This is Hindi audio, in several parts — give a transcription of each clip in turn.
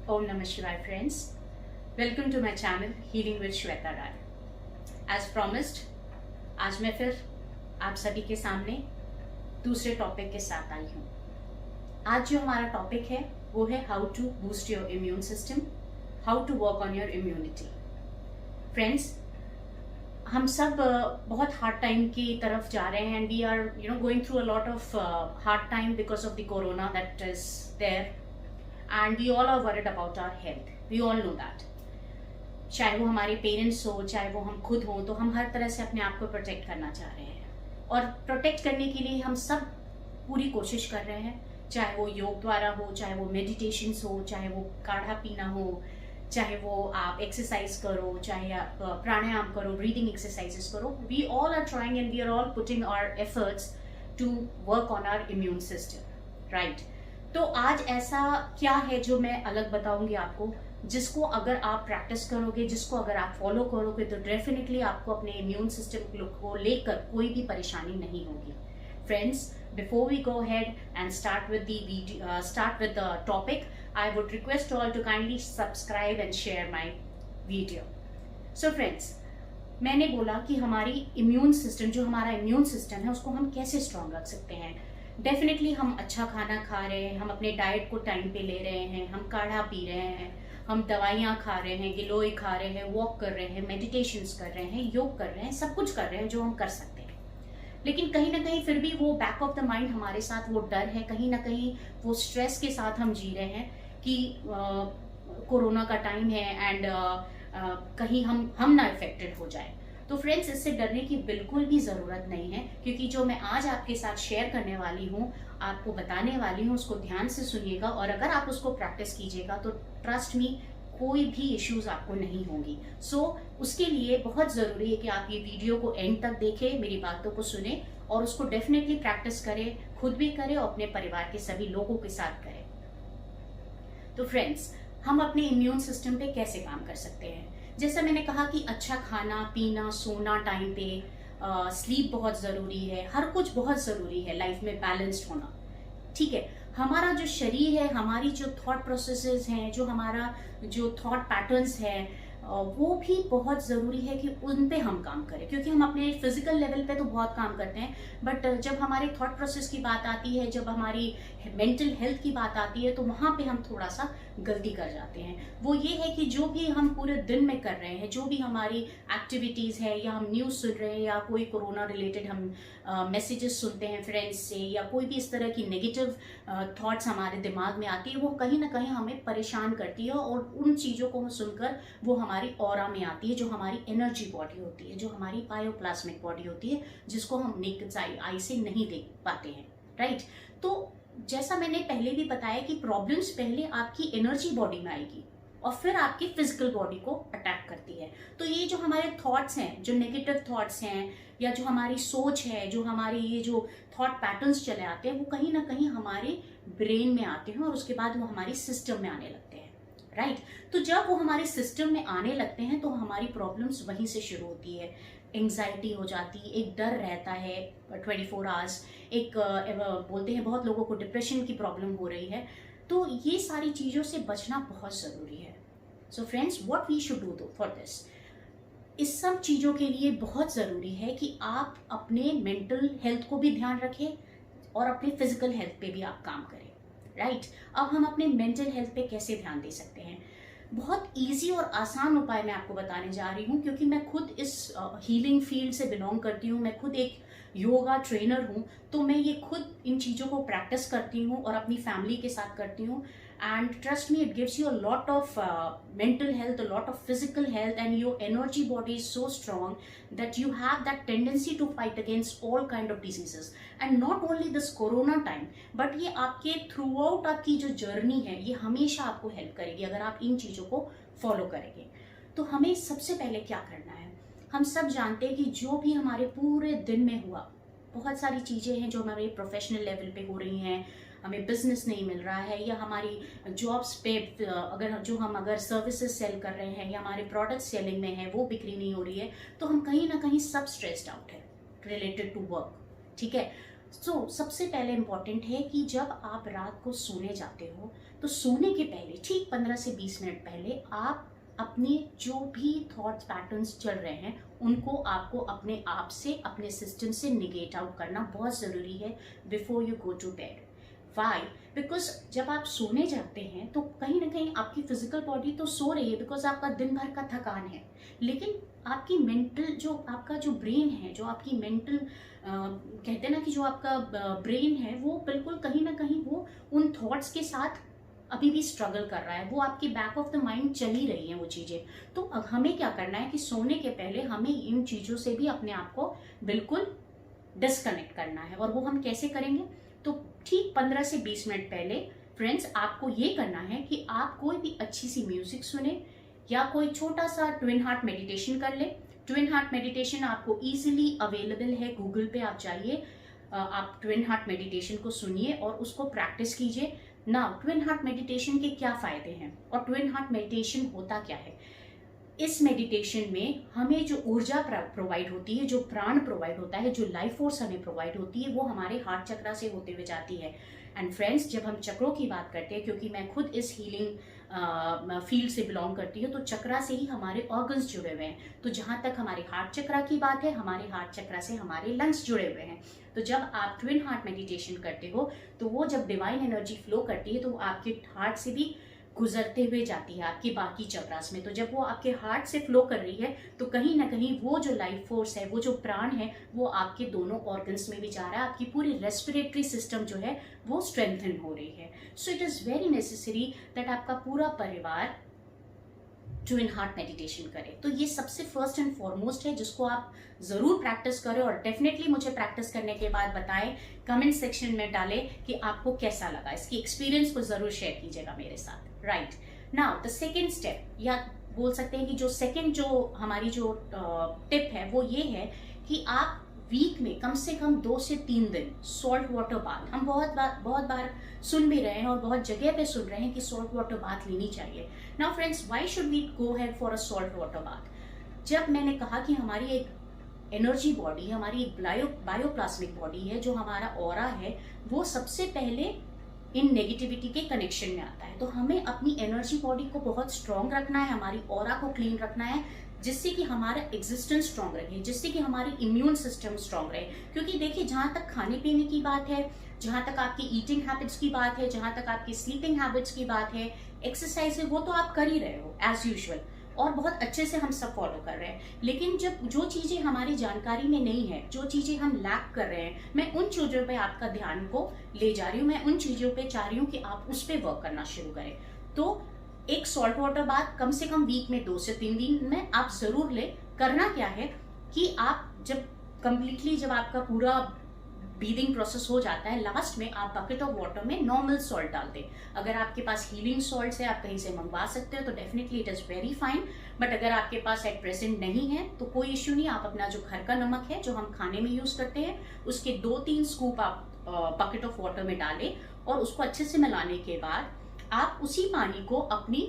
Om Namah Shivaya friends. Welcome to my channel Healing with Shweta Rai. As promised, आज मैं फिर आप सभी के सामने दूसरे टॉपिक के साथ आई हूँ। आज जो हमारा टॉपिक है वो है how to boost your immune system, how to work on your immunity. Friends, हम सब बहुत हार्ड टाइम की तरफ जा रहे हैं and we are going through a lot of hard time because of the corona that is there and we all are worried about our health. We all know that. चाहे वो हमारे पेरेंट्स हो, चाहे वो हम खुद हों, तो हम हर तरह से अपने आप को प्रोटेक्ट करना चाह रहे हैं और प्रोटेक्ट करने के लिए हम सब पूरी कोशिश कर रहे हैं। चाहे वो योग द्वारा हो, चाहे वो मेडिटेशंस हो, चाहे वो काढ़ा पीना हो, चाहे वो आप एक्सरसाइज करो, चाहे आप प्राणायाम करो, ब्रीदिंग एक्सरसाइजेस करो। We all are trying and we are all putting our efforts to work on our immune system, right. तो आज ऐसा क्या है जो मैं अलग बताऊंगी आपको, जिसको अगर आप प्रैक्टिस करोगे, जिसको अगर आप फॉलो करोगे, तो डेफिनेटली आपको अपने इम्यून सिस्टम को लेकर कोई भी परेशानी नहीं होगी। Friends, before we go ahead and start with the topic, I would request all to kindly subscribe and share my video. So friends, मैंने बोला कि हमारी इम्यून सिस्टम, जो हमारा इम्यून सिस्टम है, उसको हम कैसे स्ट्रॉन्ग रख सकते हैं। डेफिनेटली हम अच्छा खाना खा रहे हैं, हम अपने डाइट को टाइम पे ले रहे हैं, हम काढ़ा पी रहे हैं, हम दवाइयाँ खा रहे हैं, गिलोय खा रहे हैं, वॉक कर रहे हैं, मेडिटेशंस कर रहे हैं, योग कर रहे हैं, सब कुछ कर रहे हैं जो हम कर सकते हैं। लेकिन कहीं ना कहीं फिर भी वो बैक ऑफ द माइंड हमारे साथ वो डर है, कहीं ना कहीं वो स्ट्रेस के साथ हम जी रहे हैं कि कोरोना का टाइम है एंड कहीं हम ना इफेक्टेड हो जाए। तो फ्रेंड्स, इससे डरने की बिल्कुल भी ज़रूरत नहीं है, क्योंकि जो मैं आज आपके साथ शेयर करने वाली हूँ, आपको बताने वाली हूँ, उसको ध्यान से सुनिएगा और अगर आप उसको प्रैक्टिस कीजिएगा तो ट्रस्ट मी, कोई भी इश्यूज आपको नहीं होंगी। सो उसके लिए बहुत ज़रूरी है कि आप ये वीडियो को एंड तक देखें, मेरी बातों को सुने और उसको डेफिनेटली प्रैक्टिस करें, खुद भी करें और अपने परिवार के सभी लोगों के साथ करें। तो फ्रेंड्स, हम अपने इम्यून सिस्टम पे कैसे काम कर सकते हैं। जैसा मैंने कहा कि अच्छा खाना पीना, सोना टाइम पे, स्लीप बहुत ज़रूरी है, हर कुछ बहुत ज़रूरी है लाइफ में बैलेंस्ड होना, ठीक है। हमारा जो शरीर है, हमारी जो थॉट प्रोसेसेस हैं, जो हमारा जो थॉट पैटर्न्स है, वो भी बहुत ज़रूरी है कि उन पे हम काम करें, क्योंकि हम अपने फिजिकल लेवल पे तो बहुत काम करते हैं, बट जब हमारे थॉट प्रोसेस की बात आती है, जब हमारी मेंटल हेल्थ की बात आती है, तो वहाँ पे हम थोड़ा सा गलती कर जाते हैं। वो ये है कि जो भी हम पूरे दिन में कर रहे हैं, जो भी हमारी एक्टिविटीज़ है, या हम न्यूज़ सुन रहे हैं, या कोई कोरोना रिलेटेड हम मैसेजेस सुनते हैं फ्रेंड्स से, या कोई भी इस तरह की नेगेटिव थॉट्स हमारे दिमाग में आती है, वो कहीं ना कहीं हमें परेशान करती है और उन चीज़ों को सुनकर वो हमारी ऑरा में आती है, जो हमारी एनर्जी बॉडी होती है, जो हमारी बायोप्लाज्मिक बॉडी होती है, जिसको हम नेकेड आई से नहीं देख पाते हैं, राइट। तो जैसा मैंने पहले भी बताया कि प्रॉब्लम्स पहले आपकी एनर्जी बॉडी में आएगी और फिर आपकी फिजिकल बॉडी को अटैक करती है। तो ये जो हमारे थॉट्स हैं, जो नेगेटिव थॉट्स हैं, या जो हमारी सोच है, जो हमारी ये जो थॉट पैटर्न्स चले आते हैं, वो कहीं ना कहीं हमारे ब्रेन में आते हैं और उसके बाद वो हमारी सिस्टम में आने लगते हैं, राइट। तो जब वो हमारे सिस्टम में आने लगते हैं तो हमारी प्रॉब्लम्स वहीं से शुरू होती है। एंग्जाइटी हो जाती है, एक डर रहता है 24 आवर्स, एक बोलते हैं बहुत लोगों को डिप्रेशन की प्रॉब्लम हो रही है। तो ये सारी चीज़ों से बचना बहुत ज़रूरी है। So friends, what we should do for this, इस सब चीज़ों के लिए बहुत ज़रूरी है कि आप अपने मेंटल हेल्थ को भी ध्यान रखें और अपने फिजिकल हेल्थ पे भी आप काम करें, राइट। अब हम अपने मेंटल हेल्थ पे कैसे ध्यान दे सकते हैं। बहुत इजी और आसान उपाय मैं आपको बताने जा रही हूँ, क्योंकि मैं खुद इस हीलिंग फील्ड से बिलोंग करती हूँ, मैं खुद एक योगा ट्रेनर हूँ, तो मैं ये खुद इन चीज़ों को प्रैक्टिस करती हूँ और अपनी फैमिली के साथ करती हूँ। And trust me, it gives you a lot of mental health, a lot of physical health, and your energy body is so strong that you have that tendency to fight against all kind of diseases, and not only this corona time, but ये आपके throughout आपकी जो जर्नी है, ये हमेशा आपको हेल्प करेगी अगर आप इन चीज़ों को फॉलो करेंगे। तो हमें सबसे पहले क्या करना है, हम सब जानते हैं कि जो भी हमारे पूरे दिन में हुआ, बहुत सारी चीज़ें हैं जो हमारे प्रोफेशनल लेवल पे हो रही हैं, हमें बिजनेस नहीं मिल रहा है, या हमारी जॉब्स पे अगर सर्विसेज सेल कर रहे हैं या हमारे प्रोडक्ट सेलिंग में है वो बिक्री नहीं हो रही है, तो हम कहीं ना कहीं सब स्ट्रेस्ड आउट है रिलेटेड टू वर्क, ठीक है। सबसे पहले इम्पॉर्टेंट है कि जब आप रात को सोने जाते हो तो सोने के पहले ठीक 15 से 20 मिनट पहले आप अपने जो भी थॉट्स पैटर्न्स चल रहे हैं उनको आपको अपने आप से, अपने सिस्टम से निगेट आउट करना बहुत ज़रूरी है before you go to bed. Why? Because जब आप सोने जाते हैं तो कहीं ना कहीं आपकी फिजिकल बॉडी तो सो रही है बिकॉज आपका दिन भर का थकान है, लेकिन आपकी मेंटल जो आपका जो ब्रेन है, जो आपकी मेंटल कहते हैं ना कि जो आपका ब्रेन है वो बिल्कुल कहीं ना कहीं वो उन थॉट्स के साथ अभी भी स्ट्रगल कर रहा है, वो आपकी बैक ऑफ द माइंड चल ही रही हैं वो चीज़ें। तो अब हमें क्या करना है कि सोने के पहले हमें इन चीज़ों से भी अपने आप को बिल्कुल डिस्कनेक्ट करना है। और वो हम कैसे करेंगे? तो ठीक 15 से 20 मिनट पहले फ्रेंड्स आपको ये करना है कि आप कोई भी अच्छी सी म्यूजिक सुने या कोई छोटा सा ट्विन हार्ट मेडिटेशन कर ले। ट्विन हार्ट मेडिटेशन आपको इजीली अवेलेबल है, गूगल पे आप जाइए, आप ट्विन हार्ट मेडिटेशन को सुनिए और उसको प्रैक्टिस कीजिए। नाउ ट्विन हार्ट मेडिटेशन के क्या फायदे हैं और ट्विन हार्ट मेडिटेशन होता क्या है? इस मेडिटेशन में हमें जो ऊर्जा प्रोवाइड होती है, जो प्राण प्रोवाइड होता है, जो लाइफ फोर्स हमें प्रोवाइड होती है, वो हमारे हार्ट चक्रा से होते हुए जाती है। एंड फ्रेंड्स, जब हम चक्रों की बात करते हैं, क्योंकि मैं खुद इस हीलिंग फील्ड से बिलोंग करती हूँ, तो चक्रा से ही हमारे ऑर्गन्स जुड़े हुए हैं। तो जहाँ तक हमारे हार्ट चक्रा की बात है, हमारे हार्ट चक्रा से हमारे लंग्स जुड़े हुए हैं। तो जब आप ट्विन हार्ट मेडिटेशन करते हो तो वो जब डिवाइन एनर्जी फ्लो करती है तो वो आपके हार्ट से भी गुजरते हुए जाती है आपकी बाकी चक्रास में। तो जब वो आपके हार्ट से फ्लो कर रही है तो कहीं ना कहीं वो जो लाइफ फोर्स है, वो जो प्राण है, वो आपके दोनों ऑर्गन्स में भी जा रहा है। आपकी पूरी रेस्पिरेटरी सिस्टम जो है वो स्ट्रेंथन हो रही है। So it is very necessary that आपका पूरा परिवार ट्विन हार्ट मेडिटेशन करे। तो ये सबसे फर्स्ट एंड फॉरमोस्ट है जिसको आप जरूर प्रैक्टिस करें और डेफिनेटली मुझे प्रैक्टिस करने के बाद बताएं, कमेंट सेक्शन में डालें कि आपको कैसा लगा। इसकी एक्सपीरियंस को जरूर शेयर कीजिएगा मेरे साथ। Right now the second step, या बोल सकते हैं कि जो सेकेंड जो हमारी जो टिप है वो ये है कि आप वीक में कम से कम 2 से 3 दिन सॉल्ट वाटर बाथ, हम बहुत बार सुन भी रहे हैं और बहुत जगह पे सुन रहे हैं कि सॉल्ट वाटर बाथ लेनी चाहिए। Now friends, why should we go head for a salt water bath? जब मैंने कहा कि हमारी एक एनर्जी बॉडी है, हमारी एक बायोप्लाज्मिक बॉडी है, जो हमारा ऑरा है वो सबसे पहले इन नेगेटिविटी के कनेक्शन में आता है। तो हमें अपनी एनर्जी बॉडी को बहुत स्ट्रांग रखना है, हमारी ऑरा को क्लीन रखना है, जिससे कि हमारा एग्जिस्टेंस स्ट्रांग रहे, जिससे कि हमारी इम्यून सिस्टम स्ट्रांग रहे। क्योंकि देखिए, जहां तक खाने पीने की बात है, जहां तक आपकी ईटिंग हैबिट्स की बात है, जहां तक आपकी स्लीपिंग हैबिट्स की बात है, एक्सरसाइज है, वो तो आप कर ही रहे हो एज यूजुअल और बहुत अच्छे से हम सब फॉलो कर रहे हैं। लेकिन जब जो चीजें हमारी जानकारी में नहीं है, जो चीजें हम लैक कर रहे हैं, मैं उन चीजों पे आपका ध्यान को ले जा रही हूँ, मैं उन चीजों पे चाह रही हूँ कि आप उस पर वर्क करना शुरू करें। तो एक सॉल्ट वाटर बाथ कम से कम वीक में 2 से 3 दिन में आप जरूर ले। करना क्या है कि आप जब कंप्लीटली जब आपका पूरा ब्रीदिंग प्रोसेस हो जाता है, लास्ट में आप बकेट ऑफ वाटर में नॉर्मल सॉल्ट डाल दें। अगर आपके पास हीलिंग सॉल्ट है, आप कहीं से मंगवा सकते हो, तो definitely it is very fine. But अगर आपके पास एट प्रेजेंट नहीं है तो कोई इश्यू नहीं, आप अपना जो घर का नमक है जो हम खाने में यूज करते हैं, उसके 2-3 स्कूप आप बकेट ऑफ वाटर में डालें और उसको अच्छे से मिलाने के बाद आप उसी पानी को अपनी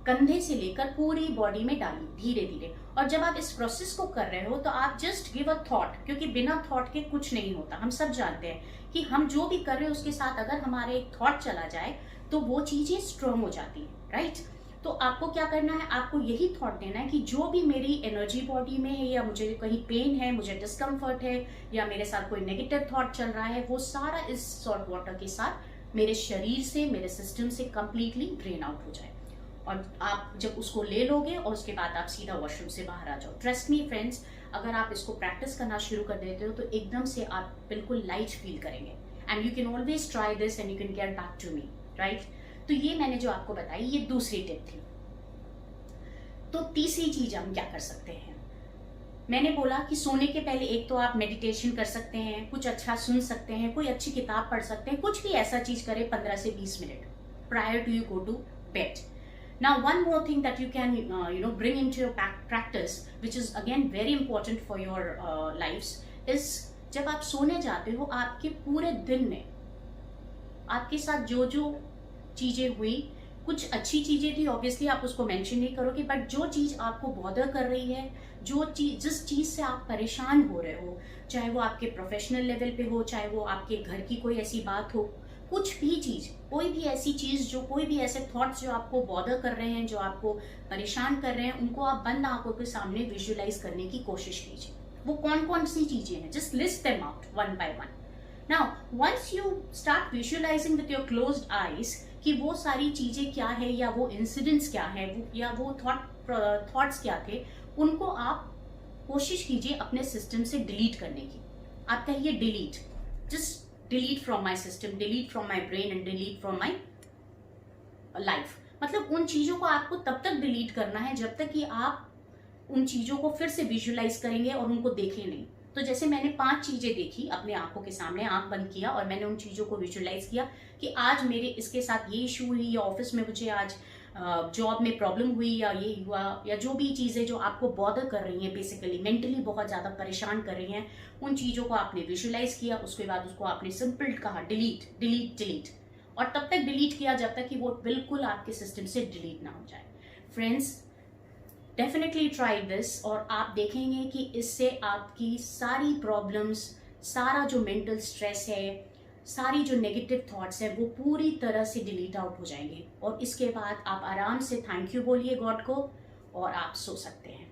कंधे से लेकर पूरी बॉडी में डालिए धीरे धीरे। और जब आप इस प्रोसेस को कर रहे हो तो आप जस्ट गिव अ थॉट, क्योंकि बिना थॉट के कुछ नहीं होता। हम सब जानते हैं कि हम जो भी कर रहे हैं उसके साथ अगर हमारे एक थॉट चला जाए तो वो चीजें स्ट्रांग हो जाती है, राइट? तो आपको क्या करना है, आपको यही थॉट देना है कि जो भी मेरी एनर्जी बॉडी में है, या मुझे कहीं पेन है, मुझे डिस्कम्फर्ट है, या मेरे साथ कोई नेगेटिव थॉट चल रहा है, वो सारा इस सॉल्ट वाटर के साथ मेरे शरीर से, मेरे सिस्टम से कंप्लीटली ड्रेन आउट हो जाए। और आप जब उसको ले लोगे और उसके बाद आप सीधा वॉशरूम से बाहर आ जाओ। ट्रस्ट मी फ्रेंड्स, अगर आप इसको प्रैक्टिस करना शुरू कर देते हो तो एकदम से आप बिल्कुल लाइट फील करेंगे। And you can always try this and you can get back to me, right? तो ये मैंने जो आपको बताई, ये दूसरी टिप थी। तो तीसरी चीज हम क्या कर सकते हैं, मैंने बोला कि सोने के पहले एक तो आप मेडिटेशन कर सकते हैं, कुछ अच्छा सुन सकते हैं, कोई अच्छी किताब पढ़ सकते हैं, कुछ भी ऐसा चीज करें 15 से 20 minute prior to you go to bed. Now, one more thing that you can, bring into your practice, which is again very important for your lives, is जब आप सोने जाते हो, आपके पूरे दिन में आपके साथ जो जो चीजें हुई, कुछ अच्छी चीजें थी, ऑब्वियसली आप उसको मेंशन नहीं करोगे, बट जो चीज आपको बॉदर कर रही है, जो चीज जिस चीज से आप परेशान हो रहे हो, चाहे वो आपके प्रोफेशनल लेवल पे हो, चाहे वो आपके घर की कोई ऐसी बात हो, कुछ भी चीज, कोई भी ऐसी चीज, जो कोई भी ऐसे थॉट्स जो आपको बॉदर कर रहे हैं, जो आपको परेशान कर रहे हैं, उनको आप बंद आंखों के सामने विजुअलाइज करने की कोशिश कीजिए। वो कौन कौन सी चीजें हैं, just list them out one by one. Now once you start visualising with your closed eyes कि वो सारी चीजें क्या है, या वो इंसिडेंट्स क्या है, या वो थॉट्स क्या थे, उनको आप कोशिश कीजिए अपने सिस्टम से डिलीट करने की। आप कहिए delete, just delete from my system, delete from my brain and delete from my life. मतलब उन चीजों को आपको तब तक डिलीट करना है जब तक कि आप उन चीजों को फिर से विजुअलाइज करेंगे और उनको देखें नहीं। तो जैसे मैंने 5 चीजें देखी अपने आंखों के सामने, आंख बंद किया और मैंने उन चीजों को विजुअलाइज किया कि आज मेरे इसके साथ ये इशू हुई, या ऑफिस में मुझे आज जॉब में प्रॉब्लम हुई, या ये हुआ, या जो भी चीजें जो आपको बॉदर कर रही हैं, बेसिकली मेंटली बहुत ज्यादा परेशान कर रही हैं, उन चीजों को आपने विजुअलाइज किया। उसके बाद उसको आपने सिंपल कहा डिलीट डिलीट डिलीट, और तब तक डिलीट किया जब तक कि वो बिल्कुल आपके सिस्टम से डिलीट ना हो जाए। फ्रेंड्स, डेफिनेटली ट्राई दिस, और आप देखेंगे कि इससे आपकी सारी प्रॉब्लम्स, सारा जो मेंटल स्ट्रेस है, सारी जो नेगेटिव थॉट्स है, वो पूरी तरह से डिलीट आउट हो जाएंगे। और इसके बाद आप आराम से थैंक यू बोलिए गॉड को, और आप सो सकते हैं।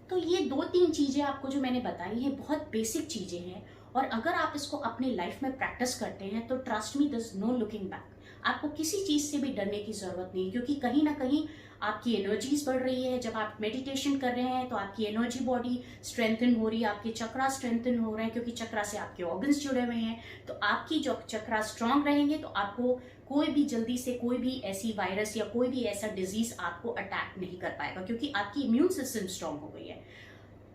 तो ये 2-3 चीजें आपको जो मैंने बताई हैं, बहुत बेसिक चीजें हैं, और अगर आप इसको अपनी लाइफ में प्रैक्टिस करते हैं तो trust me, there is no looking back. आपको किसी चीज से भी डरने की जरूरत नहीं, क्योंकि कहीं ना कहीं आपकी एनर्जीज बढ़ रही है। जब आप मेडिटेशन कर रहे हैं तो आपकी एनर्जी बॉडी स्ट्रेंथन हो रही है, आपके चक्रा स्ट्रेंथन हो रहे हैं, क्योंकि चक्रा से आपके ऑर्गन्स जुड़े हुए हैं। तो आपकी जो चक्रा स्ट्रांग रहेंगे तो आपको कोई भी जल्दी से कोई भी ऐसी वायरस या कोई भी ऐसा डिजीज आपको अटैक नहीं कर पाएगा, क्योंकि आपकी इम्यून सिस्टम स्ट्रांग हो गई है।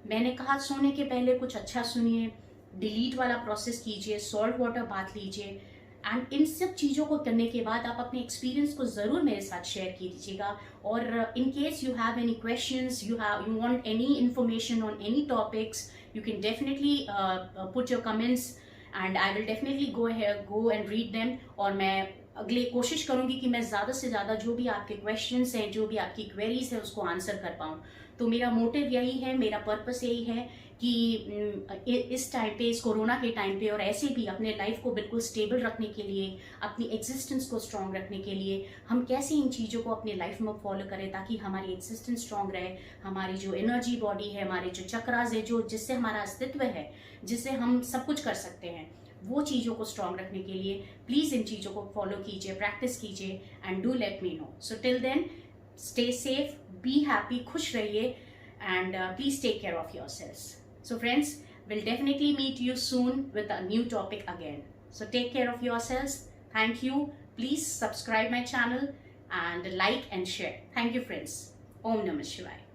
मैंने कहा सोने के पहले कुछ अच्छा सुनिए, डिलीट वाला प्रोसेस कीजिए, सॉल्ट वाटर बाथ लीजिए, एंड इन सब चीज़ों को करने के बाद आप अपने एक्सपीरियंस को ज़रूर मेरे साथ शेयर कीजिएगा। और in case you have any questions, you want any information on any topics, you can definitely put your comments and I will definitely go and read them. और मैं अगले कोशिश करूंगी कि मैं ज़्यादा से ज़्यादा जो भी आपके क्वेश्चंस हैं, जो भी आपकी क्वेरीज है, उसको आंसर कर पाऊँ। तो मेरा मोटिव यही है, मेरा पर्पस यही है कि इस टाइम पे, इस कोरोना के टाइम पे, और ऐसे भी अपने लाइफ को बिल्कुल स्टेबल रखने के लिए, अपनी एग्जिस्टेंस को स्ट्रॉन्ग रखने के लिए, हम कैसे इन चीज़ों को अपनी लाइफ में फॉलो करें ताकि हमारी एग्जिस्टेंस स्ट्रॉन्ग रहे, हमारी जो एनर्जी बॉडी है, हमारे जो चक्रास है, जो जिससे हमारा अस्तित्व है, जिससे हम सब कुछ कर सकते हैं, वो चीज़ों को स्ट्रॉन्ग रखने के लिए प्लीज़ इन चीज़ों को फॉलो कीजिए, प्रैक्टिस कीजिए, and do let me know. So till then, stay safe, be happy, खुश रहिए, and please take care of yourselves. So friends, we'll definitely meet you soon with a new topic again. So take care of yourselves. Thank you. Please subscribe my channel and like and share. Thank you friends. Om Namah Shivaya.